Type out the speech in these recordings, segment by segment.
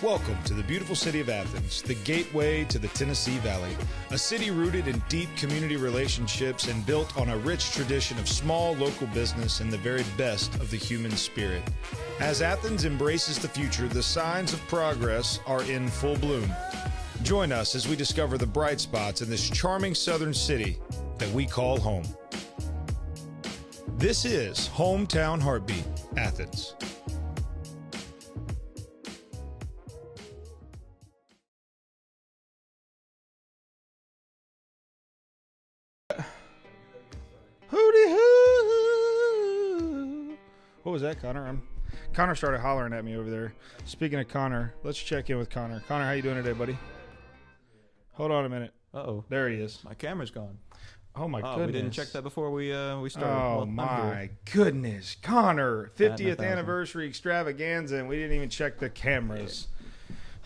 Welcome to the beautiful city of Athens, the gateway to the Tennessee Valley, a city rooted in deep community relationships and built on a rich tradition of small local business and the very best of the human spirit. As Athens embraces the future, the signs of progress are in full bloom. Join us as we discover the bright spots in this charming southern city that we call home. This is Hometown Heartbeat, Athens. What was that, Connor? Connor started hollering at me over there. Speaking of Connor, let's check in with Connor. Connor, how you doing today, buddy? Hold on a minute. Uh-oh. There he is. My camera's gone. Oh, my goodness. We didn't check that before we started. Oh, well, my goodness. Connor, 50th anniversary extravaganza, and we didn't even check the cameras. Yeah.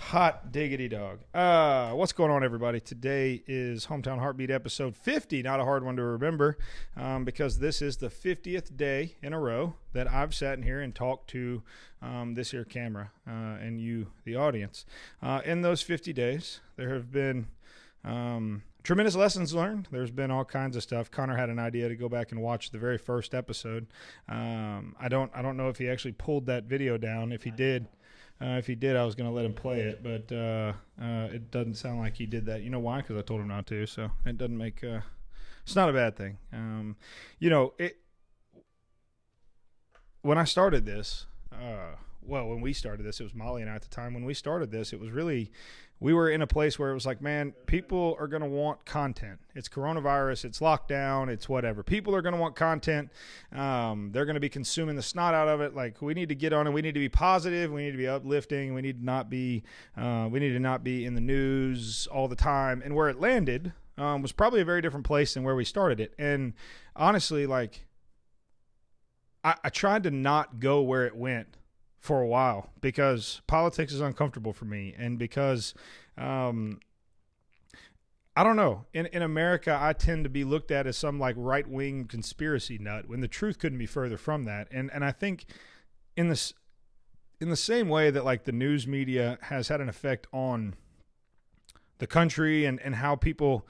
Hot diggity dog. What's going on, everybody? Today is Hometown Heartbeat episode 50. Not a hard one to remember because this is the 50th day in a row that I've sat in here and talked to this here camera and you, the audience. In those 50 days, there have been tremendous lessons learned. There's been all kinds of stuff. Connor had an idea to go back and watch the very first episode. I don't know if he actually pulled that video down. If he did, I was going to let him play it, but it doesn't sound like he did that. You know why? Because I told him not to, so it doesn't make it's not a bad thing. When I started this, when we started this, it was Molly and I at the time. When we started this, it was really, we were in a place where it was like, man, people are going to want content. It's coronavirus, it's lockdown, it's whatever. People are going to want content. They're going to be consuming the snot out of it. Like, we need to get on it. We need to be positive. We need to be uplifting. We need to not be in the news all the time. And where it landed was probably a very different place than where we started it. And honestly, like, I tried to not go where it went for a while because politics is uncomfortable for me, and because I don't know, in America I tend to be looked at as some like right-wing conspiracy nut when the truth couldn't be further from that. And I think in the same way that like the news media has had an effect on the country and how people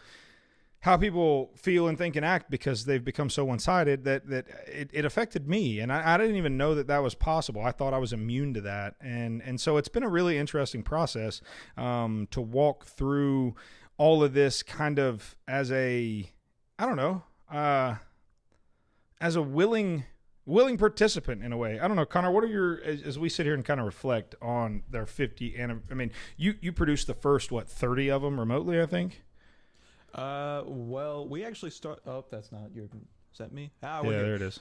feel and think and act because they've become so one-sided, that it affected me. And I didn't even know that was possible. I thought I was immune to that. And so it's been a really interesting process to walk through all of this kind of as a, I don't know, as a willing participant in a way. I don't know, Connor, what are your, as we sit here and kind of reflect on their 50, you produced the first, 30 of them remotely, I think? Well, we actually oh, that's not your, is that me? Yeah, there it is.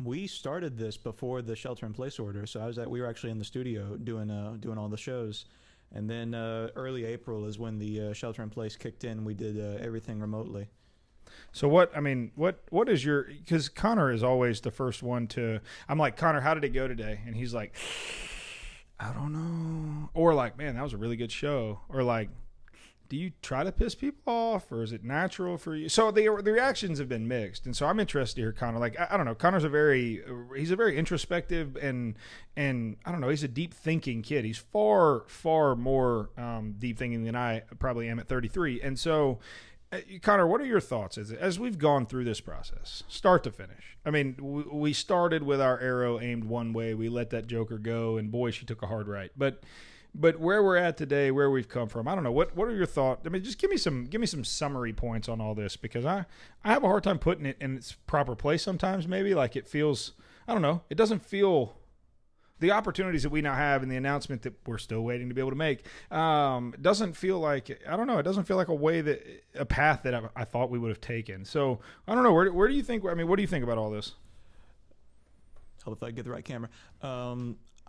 We started this before the shelter-in-place order, so we were actually in the studio doing all the shows. And then early April is when the shelter-in-place kicked in. We did everything remotely. So what is your, because Connor is always the first one to, I'm like, Connor, how did it go today? And he's like, I don't know. Or like, man, that was a really good show. Or like, do you try to piss people off, or is it natural for you? So the reactions have been mixed, and so I'm interested to hear Connor. Like, I don't know, Connor's he's a very introspective and I don't know, he's a deep thinking kid. He's far more deep thinking than I probably am at 33. And so, Connor, what are your thoughts as we've gone through this process, start to finish? I mean, we started with our arrow aimed one way. We let that joker go, and boy, she took a hard right. But where we're at today, where we've come from, I don't know. What are your thoughts? I mean, just give me some summary points on all this, because I have a hard time putting it in its proper place sometimes. Maybe like it feels, I don't know. It doesn't feel, the opportunities that we now have and the announcement that we're still waiting to be able to make doesn't feel like, I don't know. It doesn't feel like a path that I thought we would have taken. So I don't know. Where do you think? I mean, what do you think about all this? Hope if I get the right camera.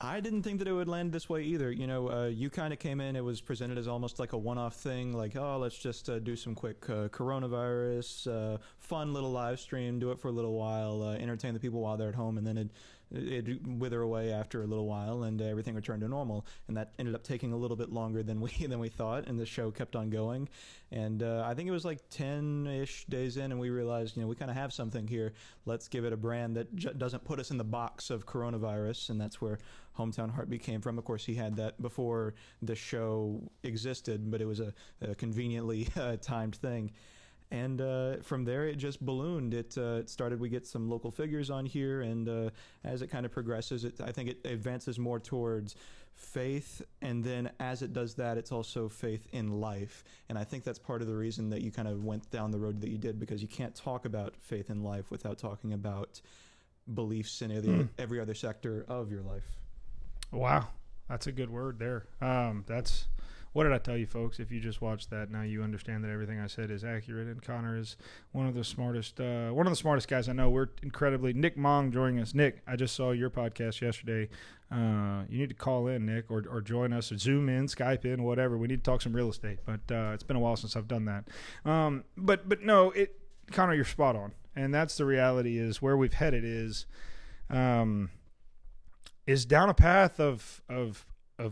I didn't think that it would land this way either. You know, you kind of came in, it was presented as almost like a one-off thing, like, oh, let's just do some quick coronavirus, fun little live stream, do it for a little while, entertain the people while they're at home, and then it it'd wither away after a little while, and everything returned to normal. And that ended up taking a little bit longer than we thought, and the show kept on going. And I think it was like 10-ish days in, and we realized, we kind of have something here. Let's give it a brand that doesn't put us in the box of coronavirus, and that's where Hometown Heartbeat came from. Of course, he had that before the show existed, but it was a conveniently timed thing. And from there, it just ballooned. It started, we get some local figures on here, and as it kind of progresses, I think it advances more towards faith, and then as it does that, it's also faith in life. And I think that's part of the reason that you kind of went down the road that you did, because you can't talk about faith in life without talking about beliefs in every other sector of your life. Wow, that's a good word there. What did I tell you, folks? If you just watched that, now you understand that everything I said is accurate. And Connor is one of the smartest guys I know. We're incredibly. Nick Mong joining us. Nick, I just saw your podcast yesterday. You need to call in, Nick, or join us, or Zoom in, Skype in, whatever. We need to talk some real estate. But it's been a while since I've done that. But no, Connor, you're spot on, and that's the reality. Is where we've headed is down a path of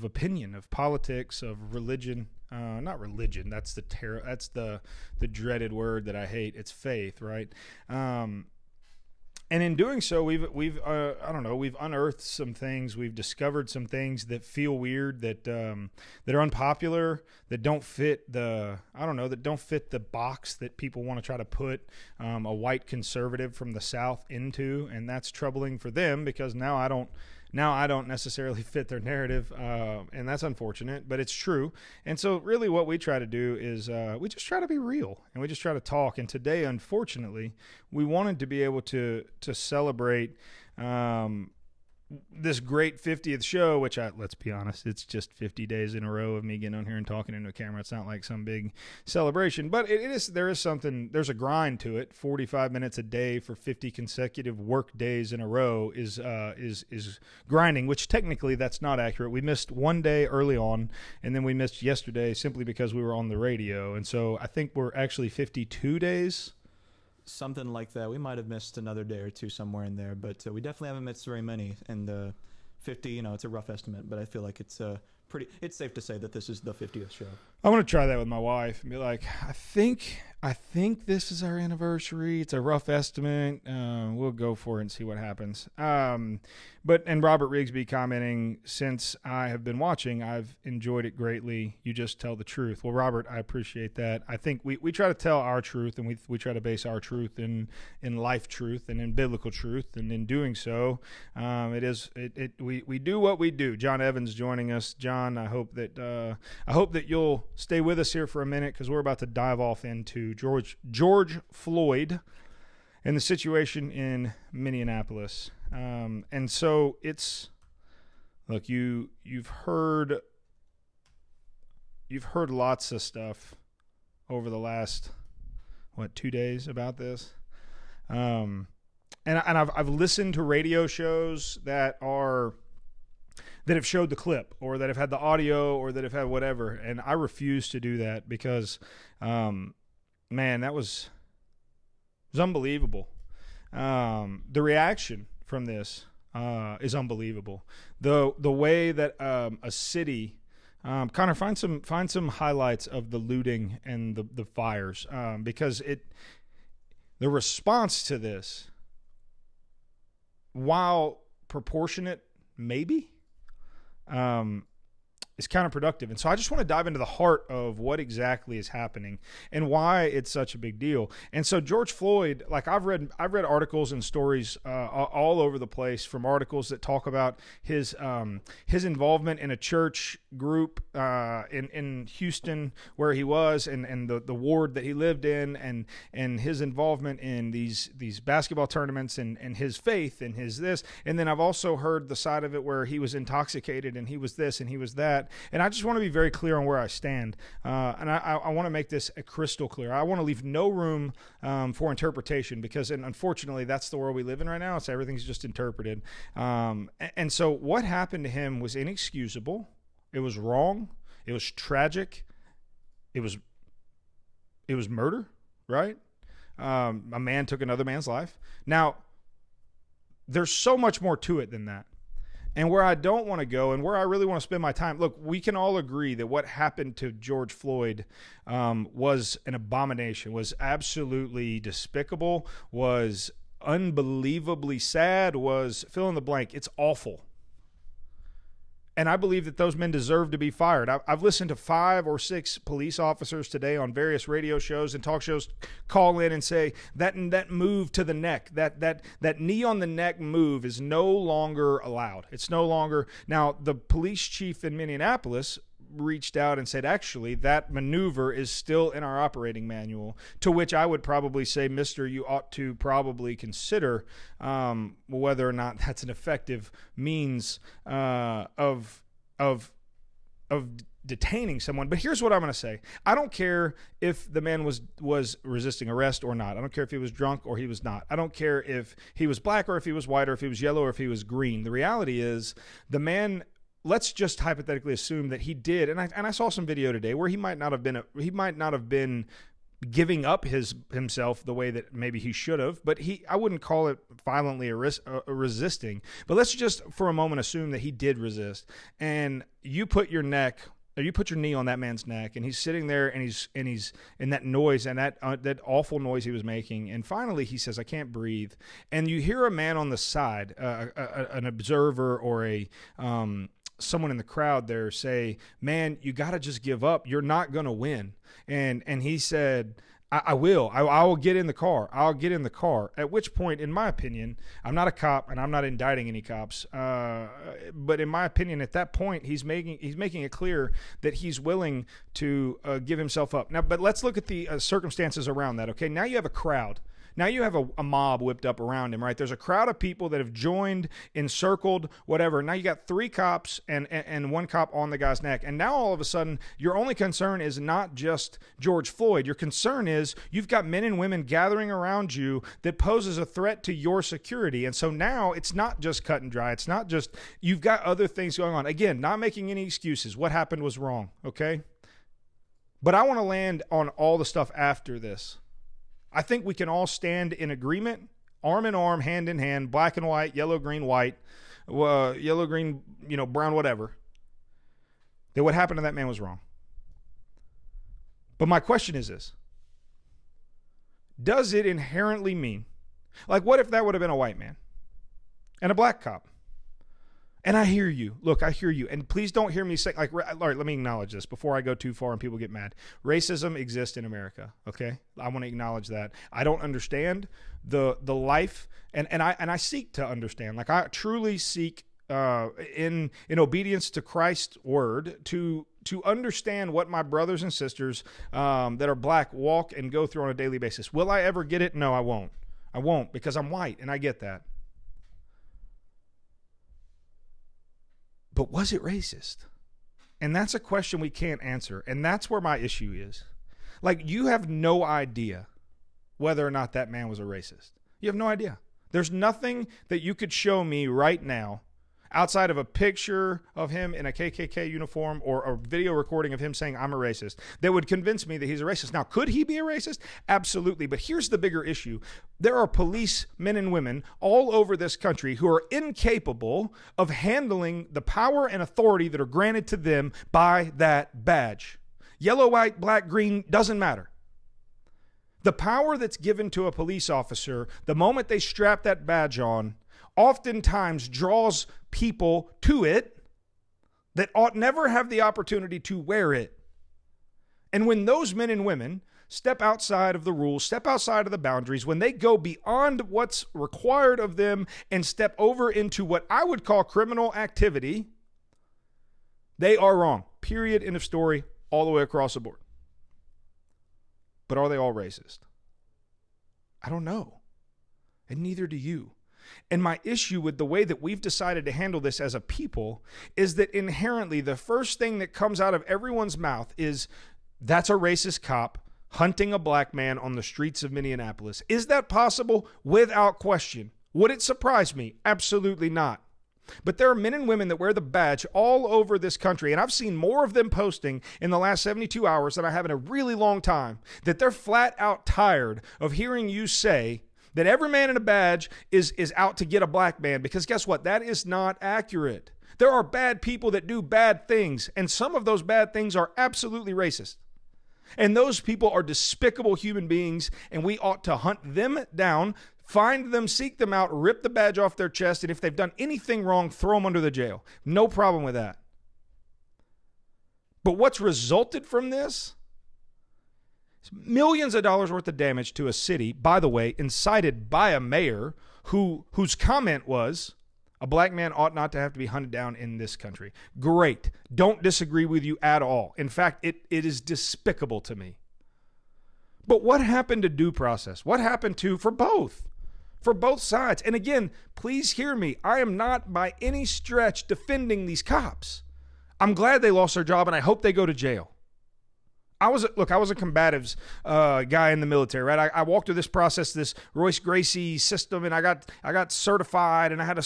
opinion, of politics, of religion. Not religion. That's the dreaded word that I hate. It's faith, right? And in doing so, we've unearthed some things. We've discovered some things that feel weird, that are unpopular, that don't fit the box that people want to try to put a white conservative from the South into, and that's troubling for them, because now I don't necessarily fit their narrative, and that's unfortunate, but it's true. And so really what we try to do is we just try to be real, and we just try to talk. And today, unfortunately, we wanted to be able to celebrate this great 50th show, which let's be honest, it's just 50 days in a row of me getting on here and talking into a camera. It's not like some big celebration, but there's a grind to it. 45 minutes a day for 50 consecutive work days in a row is grinding, which technically that's not accurate. We missed one day early on, and then we missed yesterday simply because we were on the radio. And so I think we're actually 52 days. Something like that. We might have missed another day or two somewhere in there, but we definitely haven't missed very many. And 50, it's a rough estimate, but I feel like it's safe to say that this is the 50th show. I want to try that with my wife and be like, I think this is our anniversary. It's a rough estimate. We'll go for it and see what happens. And Robert Rigsby commenting, since I have been watching, I've enjoyed it greatly. You just tell the truth. Well, Robert, I appreciate that. I think we try to tell our truth, and we try to base our truth in life truth and in biblical truth. And in doing so, we do what we do. John Evans joining us. John, I hope that you'll stay with us here for a minute, because we're about to dive off into George Floyd and the situation in Minneapolis. And so look, you've heard lots of stuff over the last 2 days about this. And I've listened to radio shows that have showed the clip, or that have had the audio, or that have had whatever. And I refuse to do that, because, man, that was unbelievable. The reaction from this is unbelievable. The way that a city, Connor, find some highlights of the looting and the fires, because the response to this, while proportionate, maybe, is counterproductive. And so I just want to dive into the heart of what exactly is happening and why it's such a big deal. And so George Floyd, like I've read articles and stories all over the place, from articles that talk about his involvement in a church group in Houston where he was, and the ward that he lived in, and his involvement in these basketball tournaments, and his faith and his this. And then I've also heard the side of it where he was intoxicated and he was this and he was that. And I just want to be very clear on where I stand. And I want to make this crystal clear. I want to leave no room for interpretation, because, and unfortunately, that's the world we live in right now. So everything's just interpreted. And so what happened to him was inexcusable. It was wrong. It was tragic. It was murder, right? A man took another man's life. Now, there's so much more to it than that. And where I don't want to go and where I really want to spend my time, look, we can all agree that what happened to George Floyd was an abomination, was absolutely despicable, was unbelievably sad, was fill in the blank. It's awful. And I believe that those men deserve to be fired. I've listened to 5 or 6 police officers today on various radio shows and talk shows call in and say that move to the neck, that knee on the neck move is no longer allowed. It's no longer. Now, the police chief in Minneapolis reached out and said, actually, that maneuver is still in our operating manual, to which I would probably say, mister, you ought to probably consider whether or not that's an effective means of detaining someone. But here's what I'm going to say. I don't care if the man was resisting arrest or not. I don't care if he was drunk or he was not. I don't care if he was black or if he was white or if he was yellow or if he was green. The reality is the man, let's just hypothetically assume that he did, and I saw some video today where he might not have been giving up himself the way that maybe he should have, but I wouldn't call it violently resisting. But let's just for a moment assume that he did resist, and you put your knee on that man's neck, and he's sitting there, and he's in that noise and that awful noise he was making, and finally he says, "I can't breathe," and you hear a man on the side, an observer or someone in the crowd there say, "Man, you got to just give up. You're not going to win." And he said, I will get in the car. I'll get in the car. At which point, in my opinion, I'm not a cop and I'm not indicting any cops. But in my opinion, at that point, he's making it clear that he's willing to give himself up. Now, but let's look at the circumstances around that. Okay. Now you have a crowd. Now you have a mob whipped up around him, right? There's a crowd of people that have joined, encircled, whatever. Now you got 3 cops and 1 cop on the guy's neck. And now all of a sudden, your only concern is not just George Floyd. Your concern is you've got men and women gathering around you that poses a threat to your security. And so now it's not just cut and dry. It's not just, you've got other things going on. Again, not making any excuses. What happened was wrong, okay? But I want to land on all the stuff after this. I think we can all stand in agreement, arm in arm, hand in hand, black and white, yellow, green, white, yellow, green, brown, whatever, that what happened to that man was wrong. But my question is this. Does it inherently mean, like, what if that would have been a white man and a black cop? And I hear you. Look, I hear you. And please don't hear me say, like, all right, let me acknowledge this before I go too far and people get mad. Racism exists in America, okay? I want to acknowledge that. I don't understand the life, and I seek to understand. Like, I truly seek in obedience to Christ's word to understand what my brothers and sisters that are black walk and go through on a daily basis. Will I ever get it? No, I won't. I won't, because I'm white, and I get that. But was it racist? And that's a question we can't answer. And that's where my issue is. Like, you have no idea whether or not that man was a racist. You have no idea. There's nothing that you could show me right now outside of a picture of him in a KKK uniform or a video recording of him saying, "I'm a racist," that would convince me that he's a racist. Now, could he be a racist? Absolutely. But here's the bigger issue. There are police men and women all over this country who are incapable of handling the power and authority that are granted to them by that badge. Yellow, white, black, green, doesn't matter. The power that's given to a police officer the moment they strap that badge on oftentimes draws people to it that ought never have the opportunity to wear it. And when those men and women step outside of the rules, step outside of the boundaries, when they go beyond what's required of them and step over into what I would call criminal activity, they are wrong. Period. End of story. All the way across the board. But are they all racist? I don't know. And neither do you. And my issue with the way that we've decided to handle this as a people is that inherently the first thing that comes out of everyone's mouth is, that's a racist cop hunting a black man on the streets of Minneapolis. Is that possible? Without question. Would it surprise me? Absolutely not. But there are men and women that wear the badge all over this country, and I've seen more of them posting in the last 72 hours than I have in a really long time, that they're flat out tired of hearing you say that every man in a badge is out to get a black man, because guess what? That is not accurate. There are bad people that do bad things, and some of those bad things are absolutely racist. And those people are despicable human beings, and we ought to hunt them down, find them, seek them out, rip the badge off their chest, and if they've done anything wrong, throw them under the jail. No problem with that. But what's resulted from this? Millions of dollars worth of damage to a city, by the way, incited by a mayor whose comment was, a black man ought not to have to be hunted down in this country. Great. Don't disagree with you at all. In fact, it is despicable to me. But what happened to due process? What happened for both sides? And again, please hear me. I am not by any stretch defending these cops. I'm glad they lost their job, and I hope they go to jail. I was a combatives guy in the military, right? I walked through this process, this Royce Gracie system, and I got certified, and I had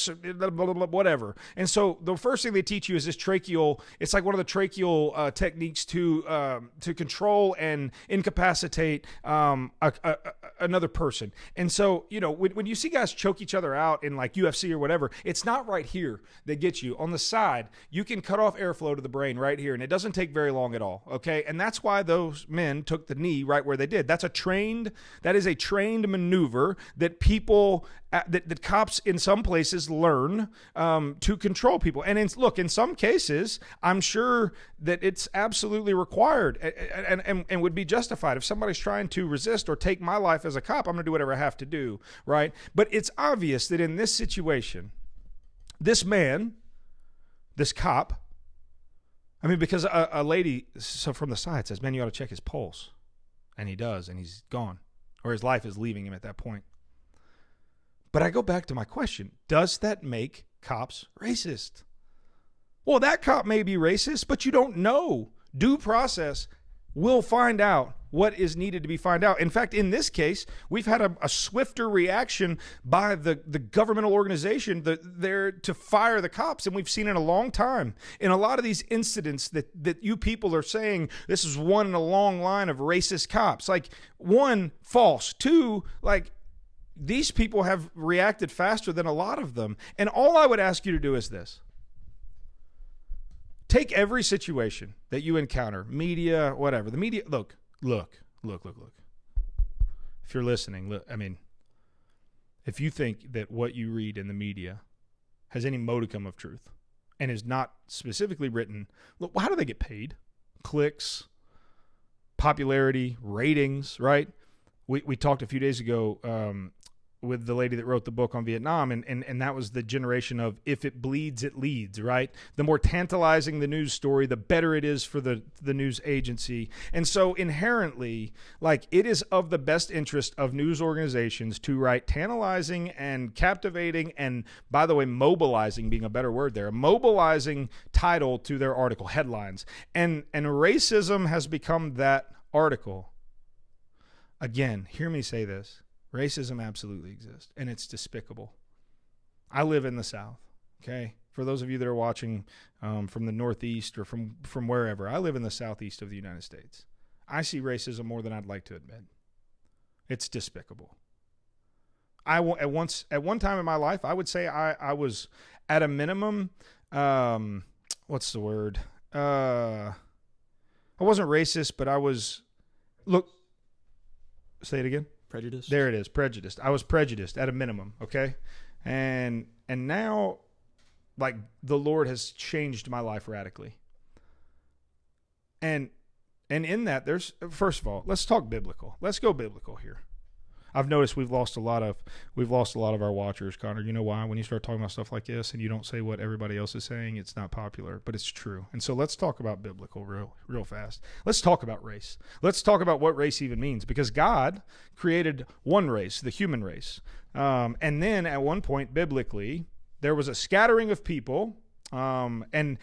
whatever. And so the first thing they teach you is this tracheal. It's like one of the tracheal techniques to control and incapacitate another person. And so, you know, when you see guys choke each other out in like UFC or whatever, it's not right here that gets you. On the side, you can cut off airflow to the brain right here, and it doesn't take very long at all. Okay, and that's why those men took the knee right where they did. That is a trained maneuver that people, that cops in some places learn to control people. And in some cases, I'm sure that it's absolutely required and would be justified. If somebody's trying to resist or take my life as a cop, I'm going to do whatever I have to do, right? But it's obvious that in this situation, this man, this cop, I mean, because a lady from the side says, man, you ought to check his pulse. And he does, and he's gone. Or his life is leaving him at that point. But I go back to my question. Does that make cops racist? Well, that cop may be racist, but you don't know. Due process will find out what is needed to be found out. In fact, in this case, we've had a swifter reaction by the governmental organization there to fire the cops than we've seen in a long time. In a lot of these incidents that you people are saying, this is one in a long line of racist cops. Like, one, false. Two, like, these people have reacted faster than a lot of them. And all I would ask you to do is this. Take every situation that you encounter, media, whatever. The media, look. If you're listening, look, I mean, if you think that what you read in the media has any modicum of truth and is not specifically written, look, how do they get paid? Clicks, popularity, ratings, right? We talked a few days ago with the lady that wrote the book on Vietnam, and that was the generation of if it bleeds, it leads, right? The more tantalizing the news story, the better it is for the news agency. And so inherently, like, it is of the best interest of news organizations to write tantalizing and captivating and, by the way, mobilizing being a better word there, a mobilizing title to their article, headlines. And racism has become that article. Again, hear me say this. Racism absolutely exists, and it's despicable. I live in the South, okay? For those of you that are watching from the Northeast or from wherever, I live in the Southeast of the United States. I see racism more than I'd like to admit. It's despicable. At one time in my life, I would say I was at a minimum, what's the word? I wasn't racist, but I was, say it again. Prejudiced. There it is, prejudiced. I was prejudiced at a minimum, okay? And now, like, the Lord has changed my life radically. And in that, there's, first of all, let's talk biblical. Let's go biblical here. I've noticed we've lost a lot of our watchers, Connor. You know why? When you start talking about stuff like this and you don't say what everybody else is saying, it's not popular, but it's true. And so let's talk about biblical real fast. Let's talk about race. Let's talk about what race even means, because God created one race, the human race. And then at one point, biblically, there was a scattering of people, and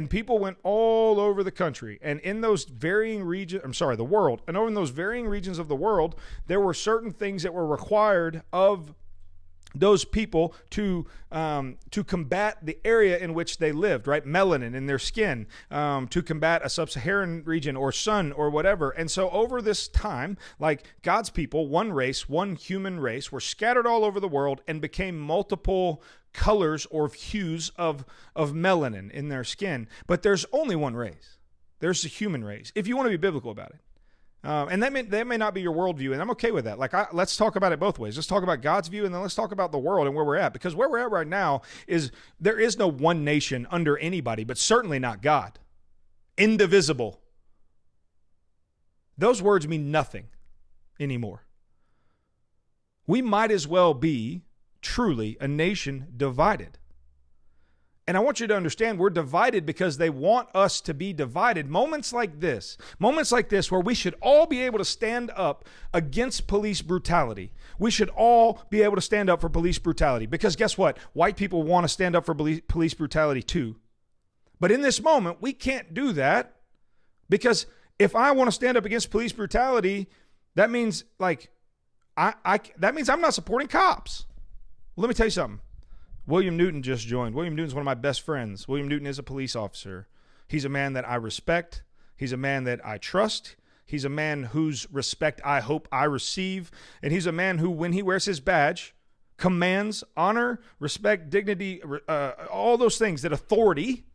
people went all over the country, and in those varying regions, the world, and over in those varying regions of the world, there were certain things that were required of those people to combat the area in which they lived, right? Melanin in their skin, to combat a sub-Saharan region or sun or whatever. And so over this time, like God's people, one race, one human race, were scattered all over the world and became multiple colors or hues of melanin in their skin. But there's only one race. There's the human race, if you want to be biblical about it. And that may not be your worldview, and I'm okay with that. Like, let's talk about it both ways. Let's talk about God's view, and then let's talk about the world and where we're at. Because where we're at right now is there is no one nation under anybody, but certainly not God. Indivisible. Those words mean nothing anymore. We might as well be truly a nation divided. And I want you to understand we're divided because they want us to be divided. Moments like this where we should all be able to stand up against police brutality. We should all be able to stand up for police brutality because guess what? White people want to stand up for police brutality too. But in this moment, we can't do that because if I want to stand up against police brutality, that means like that means I'm not supporting cops. Well, let me tell you something. William Newton just joined. William Newton's one of my best friends. William Newton is a police officer. He's a man that I respect. He's a man that I trust. He's a man whose respect I hope I receive. And he's a man who, when he wears his badge, commands honor, respect, dignity, all those things that authority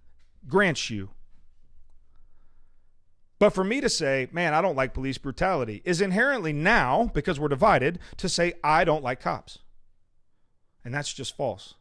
grants you. But for me to say, man, I don't like police brutality is inherently now, because we're divided, to say I don't like cops. And that's just false.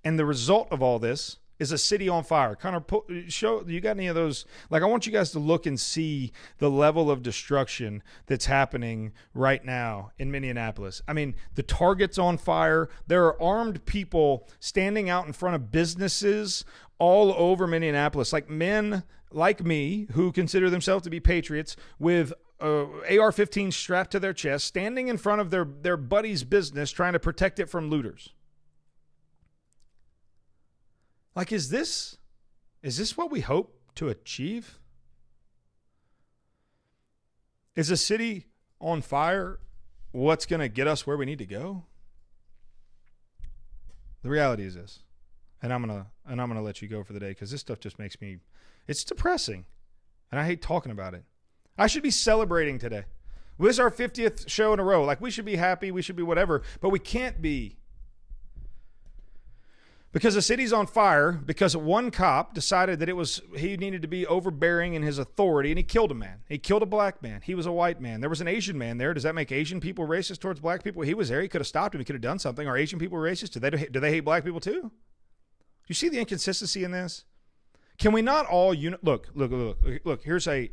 And the result of all this is a city on fire. Connor, show, you got any of those? Like, I want you guys to look and see the level of destruction that's happening right now in Minneapolis. I mean, the Target's on fire. There are armed people standing out in front of businesses all over Minneapolis, like men like me who consider themselves to be patriots with AR-15 strapped to their chest, standing in front of their buddy's business trying to protect it from looters. Like, is this what we hope to achieve? Is a city on fire what's going to get us where we need to go? The reality is this, and I'm gonna let you go for the day because this stuff just makes me, it's depressing, and I hate talking about it. I should be celebrating today. This is our 50th show in a row. Like, we should be happy, we should be whatever, but we can't be. Because the city's on fire because one cop decided that he needed to be overbearing in his authority, and he killed a man. He killed a black man. He was a white man. There was an Asian man there. Does that make Asian people racist towards black people? He was there. He could have stopped him. He could have done something. Are Asian people racist? Do they hate black people too? Do you see the inconsistency in this? Can we not all look? Here's this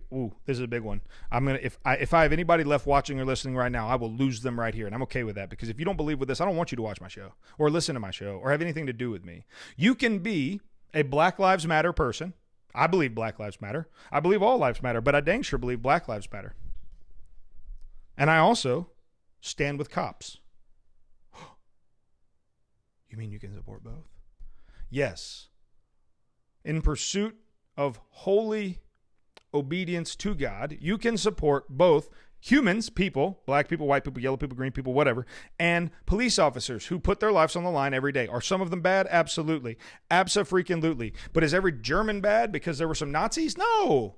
is a big one. If I have anybody left watching or listening right now, I will lose them right here, and I'm okay with that because if you don't believe with this, I don't want you to watch my show or listen to my show or have anything to do with me. You can be a Black Lives Matter person. I believe Black Lives Matter. I believe all lives matter, but I dang sure believe Black Lives Matter. And I also stand with cops. You mean you can support both? Yes. In pursuit of holy obedience to God, you can support both humans, people, black people, white people, yellow people, green people, whatever, and police officers who put their lives on the line every day. Are some of them bad? Absolutely. Abso-freaking-lutely. But is every German bad because there were some Nazis? No.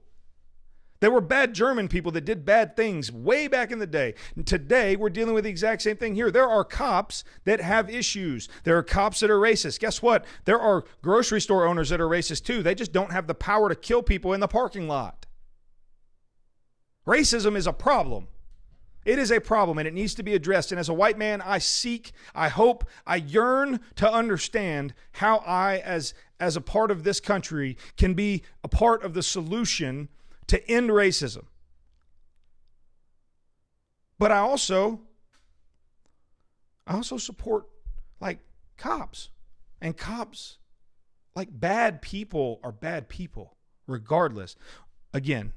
There were bad German people that did bad things way back in the day. And today, we're dealing with the exact same thing here. There are cops that have issues. There are cops that are racist. Guess what? There are grocery store owners that are racist too. They just don't have the power to kill people in the parking lot. Racism is a problem. It is a problem, and it needs to be addressed. And as a white man, I hope, I yearn to understand how I, as a part of this country, can be a part of the solution to end racism. But I also support like cops. And cops, like bad people are bad people, regardless. Again,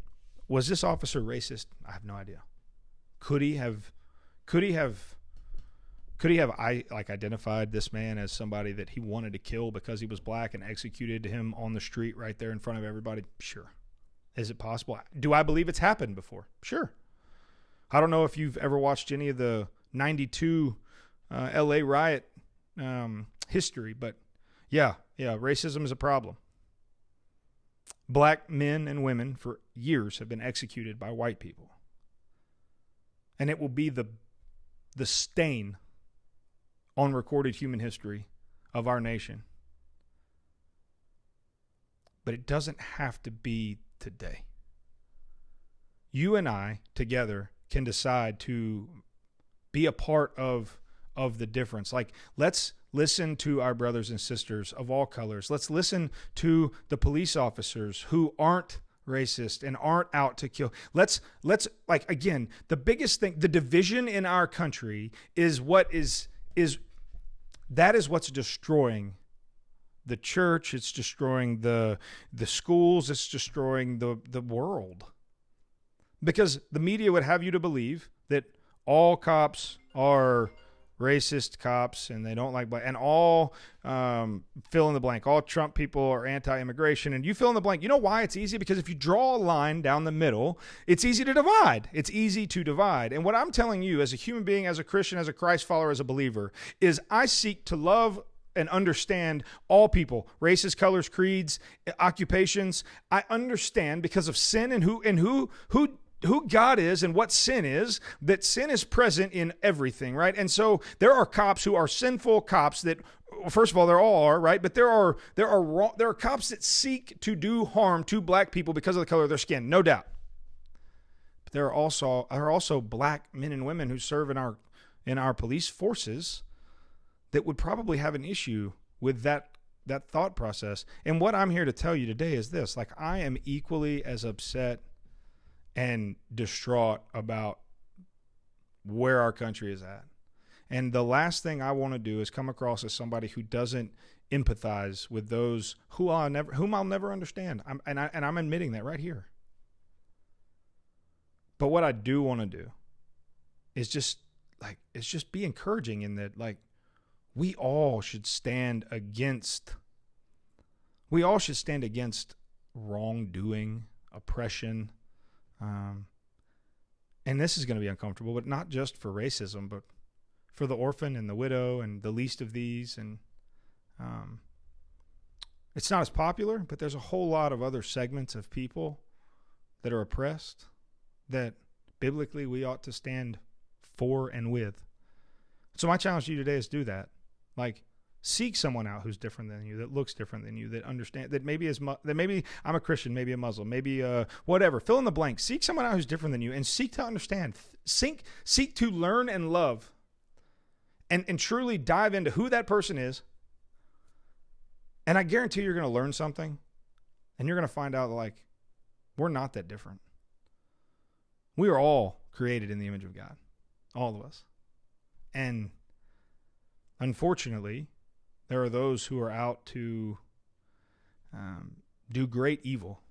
was this officer racist? I have no idea. Could he have identified this man as somebody that he wanted to kill because he was black and executed him on the street right there in front of everybody? Sure. Is it possible? Do I believe it's happened before? Sure. I don't know if you've ever watched any of the 92 LA riot history, but yeah, racism is a problem. Black men and women for years have been executed by white people. And it will be the stain on recorded human history of our nation. But it doesn't have to be today. You and I together can decide to be a part of the difference. Like, let's listen to our brothers and sisters of all colors. Let's listen to the police officers who aren't racist and aren't out to kill. Let's like, again, the biggest thing, the division in our country is what's destroying the church. It's destroying the schools. It's destroying the world. Because the media would have you to believe that all cops are racist cops and they don't like black, and all fill in the blank, all Trump people are anti-immigration, and you fill in the blank. You know why it's easy? Because if you draw a line down the middle, it's easy to divide. It's easy to divide. And what I'm telling you as a human being, as a Christian, as a Christ follower, as a believer, is I seek to love and understand all people, races, colors, creeds, occupations. I understand because of sin and who God is and what sin is, that sin is present in everything, right? And so there are cops who are sinful cops that, first of all, there all are, right? But there are cops that seek to do harm to black people because of the color of their skin, no doubt. But there are also black men and women who serve in our police forces that would probably have an issue with that thought process. And what I'm here to tell you today is this: like, I am equally as upset and distraught about where our country is at. And the last thing I want to do is come across as somebody who doesn't empathize with those whom I'll never understand. I'm admitting that right here. But what I do want to do is just be encouraging in that, like, we all should stand against wrongdoing, oppression. And this is going to be uncomfortable, but not just for racism, but for the orphan and the widow and the least of these. And it's not as popular, but there's a whole lot of other segments of people that are oppressed that biblically we ought to stand for and with. So my challenge to you today is do that. Like, seek someone out who's different than you, that looks different than you, that understand, that maybe I'm a Christian, maybe a Muslim, maybe whatever. Fill in the blank. Seek someone out who's different than you, and seek to understand. Seek to learn and love, and truly dive into who that person is. And I guarantee you're going to learn something, and you're going to find out, like, we're not that different. We are all created in the image of God, all of us. And unfortunately, there are those who are out to do great evil.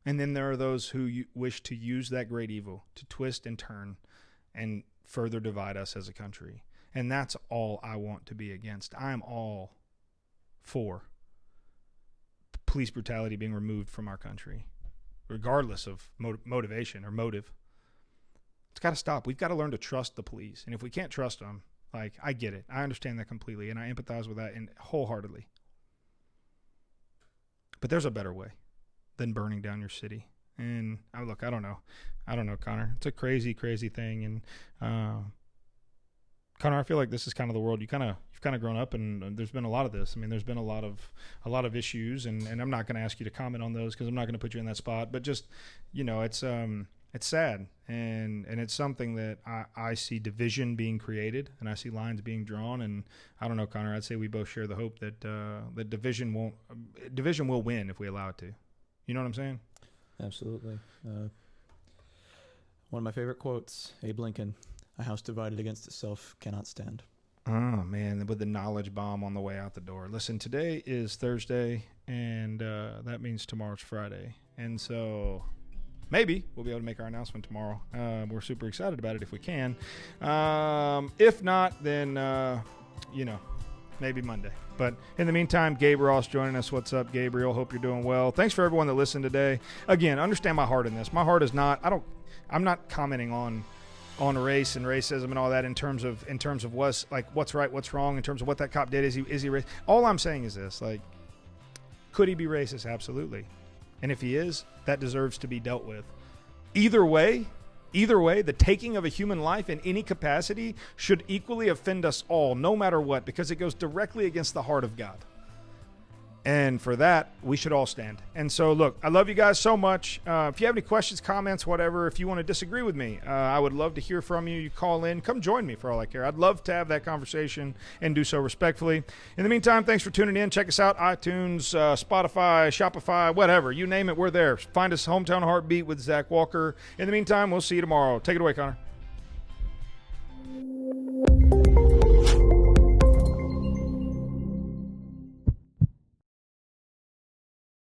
And then there are those who wish to use that great evil to twist and turn and further divide us as a country. And that's all I want to be against. I'm all for police brutality being removed from our country, regardless of motivation or motive. It's got to stop. We've got to learn to trust the police. And if we can't trust them, like, I get it. I understand that completely, and I empathize with that wholeheartedly. But there's a better way than burning down your city. And I don't know, Connor. It's a crazy, crazy thing. And Connor, I feel like this is kind of the world you've kind of grown up, and there's been a lot of this. I mean, there's been a lot of issues, and I'm not going to ask you to comment on those because I'm not going to put you in that spot. But just, it's sad, and it's something that I see division being created, and I see lines being drawn, and I don't know, Connor, I'd say we both share the hope that that division will win if we allow it to. You know what I'm saying? Absolutely. One of my favorite quotes, Abe Lincoln: "A house divided against itself cannot stand." Oh, man, with the knowledge bomb on the way out the door. Listen, today is Thursday, and that means tomorrow's Friday, and so maybe we'll be able to make our announcement tomorrow. We're super excited about it if we can. If not, then, maybe Monday. But in the meantime, Gabe Ross joining us. What's up, Gabriel? Hope you're doing well. Thanks for everyone that listened today. Again, understand my heart in this. My heart is not, I'm not commenting on on race and racism and all that in terms of what's right, what's wrong, in terms of what that cop did. Is he racist? All I'm saying is this: like, could he be racist? Absolutely. And if he is, that deserves to be dealt with. Either way, the taking of a human life in any capacity should equally offend us all, no matter what, because it goes directly against the heart of God. And for that, we should all stand. And so, look, I love you guys so much. If you have any questions, comments, whatever, if you want to disagree with me, I would love to hear from you. You call in. Come join me for all I care. I'd love to have that conversation and do so respectfully. In the meantime, thanks for tuning in. Check us out, iTunes, Spotify, Shopify, whatever. You name it, we're there. Find us, Hometown Heartbeat with Zach Walker. In the meantime, we'll see you tomorrow. Take it away, Connor.